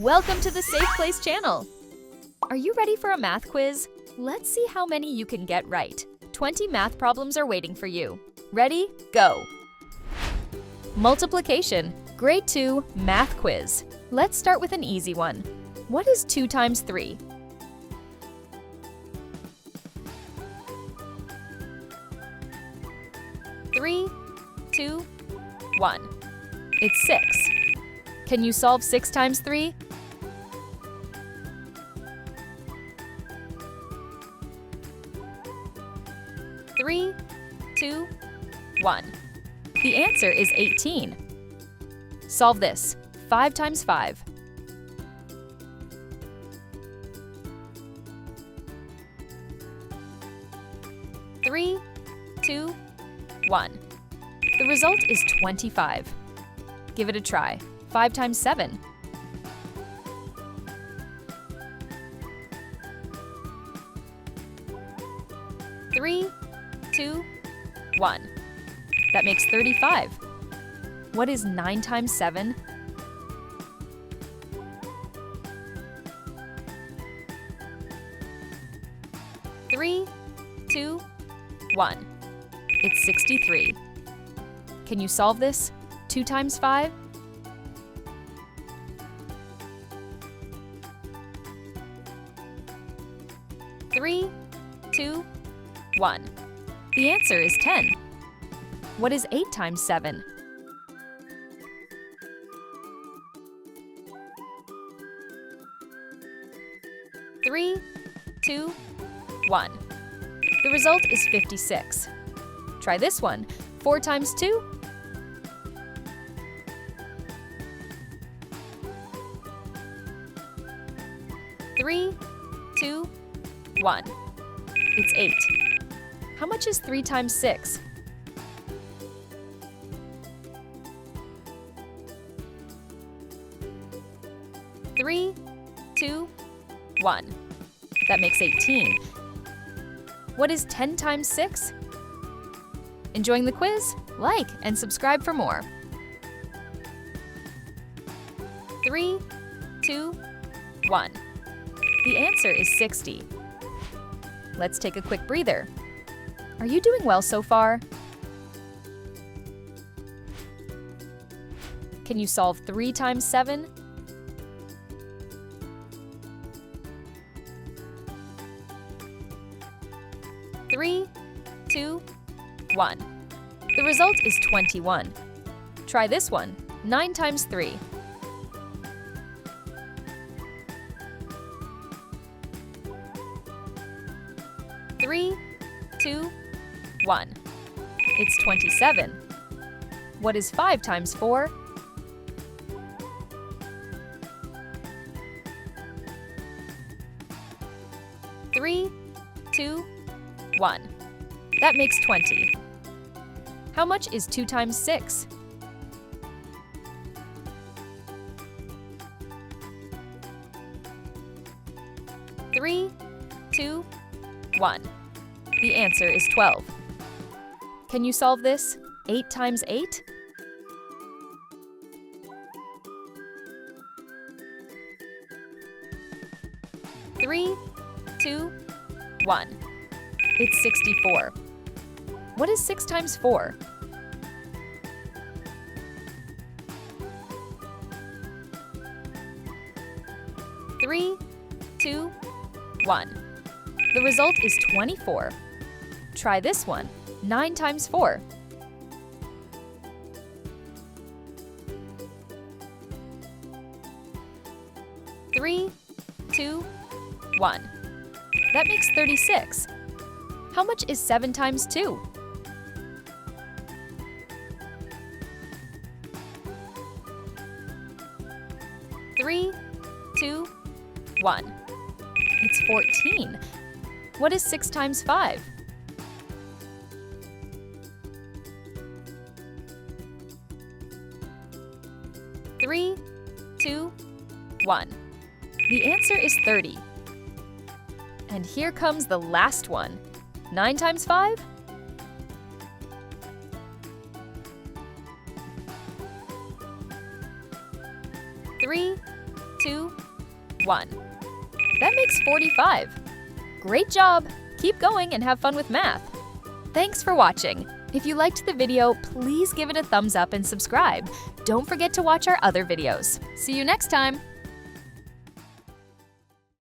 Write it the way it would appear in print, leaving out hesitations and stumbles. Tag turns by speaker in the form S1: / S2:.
S1: Welcome to the Safe Place channel. Are you ready for a math quiz? Let's see how many you can get right. 20 math problems are waiting for you. Ready? Go! Multiplication, Grade 2 Math Quiz. Let's start with an easy one. What is 2 times 3? Three, two, 1. It's 6. Can you solve 6 times 3? 3, 2, 1. The answer is 18. Solve this. 5 times 5. 3, 2, 1. The result is 25. Give it a try. 5 times 7. 3, 2, 1. That makes 35. What is 9 times 7? 3, 2, 1. It's 63. Can you solve this? 2 times 5? 3, 2, 1. The answer is 10. What is 8 times 7? 3, 2, 1. The result is 56. Try this one. 4 times 2? 3, 2, 1. It's 8. How much is 3 times 6? 3, 2, 1. That makes 18. What is 10 times 6? Enjoying the quiz? Like and subscribe for more. 3, 2, 1. The answer is 60. Let's take a quick breather. Are you doing well so far? Can you solve 3 times 7? 3, 2, 1. The result is 21. Try this one. 9 times 3. 3, 2, 1. It's 27. What is 5 times 4? 3, 2, 1. That makes 20. How much is 2 times 6? 3, 2, 1. The answer is 12. Can you solve this? 8 times 8? 3, 2, 1. It's 64. What is 6 times 4? 3, 2, 1. The result is 24. Try this one. 9 times 4. 3, 2, 1. That makes 36. How much is 7 times 2? 3, 2, 1. It's 14. What is 6 times 5? 3, 2, 1. The answer is 30. And here comes the last one. 9 times 5? 3, 2, 1. That makes 45. Great job! Keep going and have fun with math. Thanks for watching. If you liked the video, please give it a thumbs up and subscribe. Don't forget to watch our other videos. See you next time!